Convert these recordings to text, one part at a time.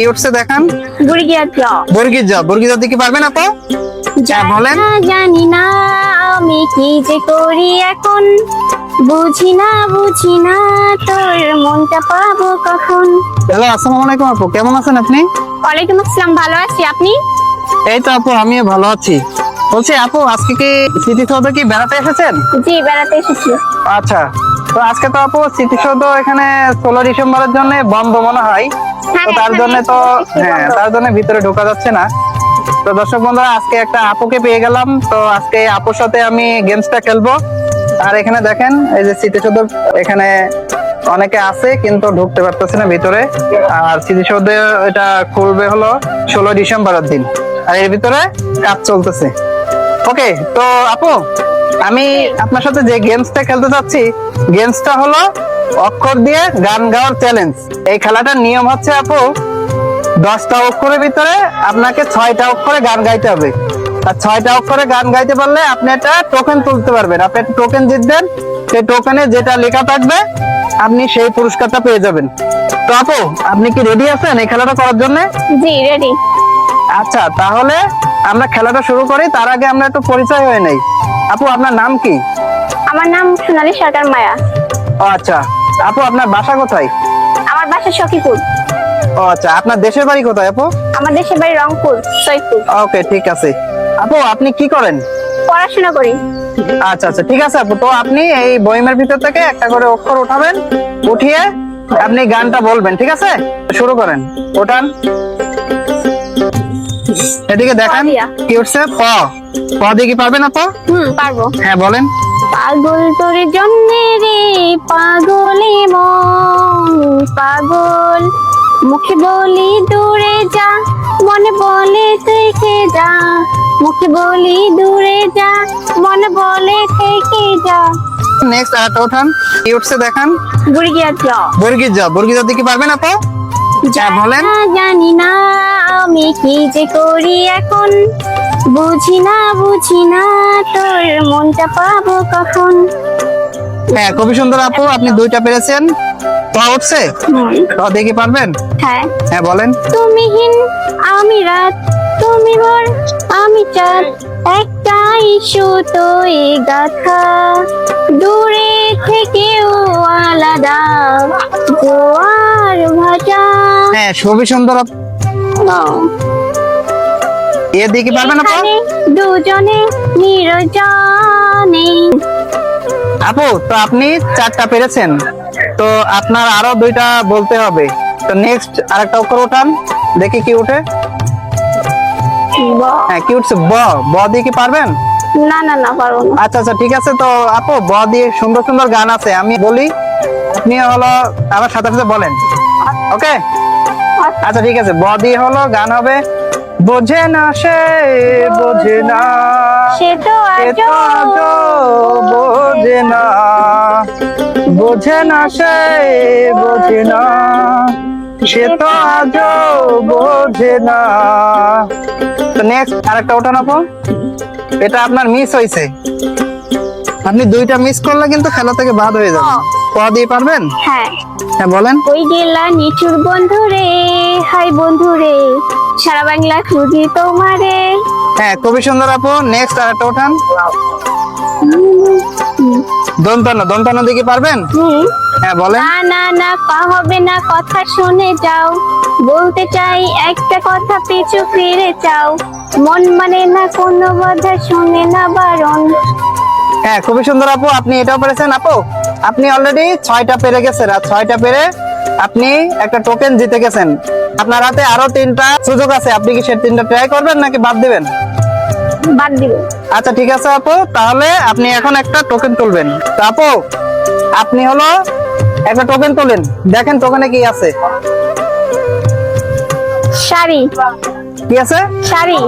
কি উঠছে দেখান। বর্গিজ কি পারবেন আপা? বলেন। জানি না আমি কি যে করি এখন, বুঝি না তোর মনটা পাবো কখন। হ্যালো, আসসালামু আলাইকুম আপু, কেমন আছেন আপনি? ওয়ালাইকুম আসসালাম, ভালো আছি, আপনি? এই তো আপু, আমিও ভালো আছি। বলছি আপু, আজকে কি স্মৃতিসৌধ কি বেড়াতে এসেছেন? জি, বেড়াতে এসেছি। আচ্ছা, তো আজকে তো আপু স্মৃতিসৌধ এখানে 16 ডিসেম্বরের জন্য বন্ধ মনে হয়। তো তার জন্য তো তার জন্য ভিতরে ঢোকা যাচ্ছে না। তো দর্শক বন্ধুরা, আজকে একটা আপুকে পেয়ে গেলাম। তো আজকে আপুর সাথে আমি গেমসটা খেলবো। আর এখানে দেখেন, এই যে স্মৃতিসৌধ এখানে অনেকে আছে কিন্তু ঢুকতে পারতেছে না ভিতরে। আর স্মৃতিসৌধ এটা খুলবে হলো 16 ডিসেম্বরের দিন, আর এর ভিতরে কাজ চলতেছে। ওকে, তো আপু আমি আপনার সাথে যে গেমসটা খেলতে চাচ্ছি, গেমসটা হলো অক্ষর দিয়ে গান গাওয়ার চ্যালেঞ্জ। এই খেলাটার নিয়ম হচ্ছে আপু, 10টা অক্ষরের ভিতরে আপনাকে 6টা অক্ষরে গান গাইতে হবে। আর 6টা অক্ষরে গান গাইতে পারলে আপনি একটা টোকেন তুলতে পারবেন। আপনি একটা টোকেন জিতবেন, সেই টোকেনে যেটা লেখা থাকবে আপনি সেই পুরস্কারটা পেয়ে যাবেন। তো আপু, আপনি কি রেডি আছেন এই খেলাটা করার জন্য? জি, রেডি। আচ্ছা, তাহলে আমরা খেলাটা শুরু করি। তার আগে আমরা একটু পরিচয় হয়ে নেই। আপু, আপনার নাম কি? আমার নাম সোনালী সরকার মায়া। ও আচ্ছা, আপু আপনার বাসা কোথায়? আমার বাসা সখীপুর। ও আচ্ছা, আপনার দেশের বাড়ি কোথায় আপু? আমার দেশের বাড়ি রংপুর, সৈয়দপুর। ওকে, ঠিক আছে। আপু, আপনি কি করেন? পড়াশোনা করি। আচ্ছা আচ্ছা, ঠিক আছে আপু। তো আপনি এই বইমের ভিতর থেকে একটা করে অক্ষর উঠাবেন, উঠিয়ে আপনি গানটা বলবেন, ঠিক আছে? শুরু করেন, ওঠান। এদিকে দেখান, কি উঠছে? প। প দিয়ে কি পারবেন আপু? পারবো। হ্যাঁ, বলেন। পাগল তোর জন্যে রে পাগলে মন, পাগল মুখে বলি দূরে যা, মনে বলে থেকে যা, মুখে বলি দূরে যা, মনে বলে থেকে যা। নেক্সট আরেকটা ওঠান, কি উঠছে দেখান। বর্গিজ দিয়ে কি পারবেন আপু? হ্যাঁ, বলেন। জানি না আমি কি যে করি এখন, বুঝি না তোর মনটা পাবো কখন। হ্যাঁ, খুবই সুন্দর আপু, আপনি 2টা পেরেছেন। প উঠছে, প দিয়ে কি পারবেন? হ্যাঁ। হ্যাঁ, বলেন। তুমিহীন আমি রাত, তুমি ভোর আমি চাঁদ, একটাই সুতোয় গাথা, দূরে থেকেও আলাদা জোয়ার ভাটা। হ্যাঁ, খুবই সুন্দর আপু। এ দিয়ে কি পারবেন আপু? দুজনে নিরজনে। আপু, তো আপনি 4টা পেরেছেন, তো আপনার আরো 2টা বলতে হবে। তো নেক্সট আরেকটা অক্ষর ওঠান, দেখি কি উঠে। হ্যাঁ, কি উঠছে? ব। ব দিয়ে কি পারবেন? না পারবো না। আচ্ছা আচ্ছা, ঠিক আছে। তো আপু, ব দিয়ে সুন্দর সুন্দর গান আছে, আমি বলি, আপনি হলো আমার সাথে সাথে বলেন। ওকে, আচ্ছা ঠিক আছে। ব দিয়ে হলো গান হবে, বোঝে না সে বোঝে না, সে তো আজও বোঝে না, বোঝে না সে বোঝে না, সে তো আজও বোঝে না। তো নেক্সট আরেকটা ওঠান আপু, এটা আপনার মিস হয়েছে। আপনি 2টা মিস করলে কিন্তু খেলা থেকে বাদ হয়ে যাবে। ক দিয়ে পারবেন? হ্যাঁ। হ্যাঁ, বলেন। ওই গেলা নিচুর বন্ধু রে, হাই বন্ধু রে, সারা বাংলা খুঁজি তোমারে। হ্যাঁ, খুবই সুন্দর আপু। নেক্সট আরেকটা ওঠান, দন্তন দিয়ে কি পারবেন? হ্যাঁ, বলেন। না হবে না, কথা শুনে যাও, বলতে চাই একটা কথা পিছু ফিরে চাও, মন মানে না কোনো বাধা, শুনে না বারণ। হ্যাঁ, খুবই সুন্দর আপু, আপনি এটাও পেরেছেন। আপু, আপনি অলরেডি 6টা পেরে গেছেন, আর 6টা পেরে আপনি একটা টোকেন জিতে গেছেন। আপনার হাতে আরো 3টা সুযোগ আছে, আপনি কি সে 3টা ট্রাই করবেন নাকি বাদ দিবেন? বাদ দিব। আচ্ছা ঠিক আছে আপু, তাহলে আপনি এখন একটা টোকেন তুলবেন। তো আপু, আপনি হলো একটা টোকেন তুলেন, দেখেন টোকেনে কি আছে। শাড়ি। কি আছে? শাড়ি।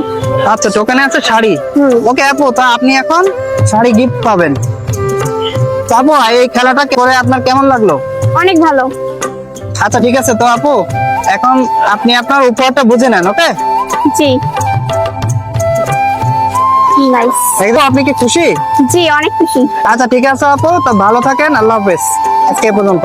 আচ্ছা, টোকেনে আছে শাড়ি। ওকে আপু, তা আপনি এখন শাড়ি গিফট পাবেন। তো আপু, এই খেলাটা করে আপনার কেমন লাগলো? অনেক ভালো। আচ্ছা ঠিক আছে। তো আপু, এখন আপনি আপনার উপহারটা বুঝে নেন। ওকে, জি। নাইস। একদম। আপনি কি খুশি? জি, অনেক খুশি। আচ্ছা ঠিক আছে আপু, তো ভালো থাকেন, আল্লাহ হাফেজ। আজকে এ পর্যন্ত।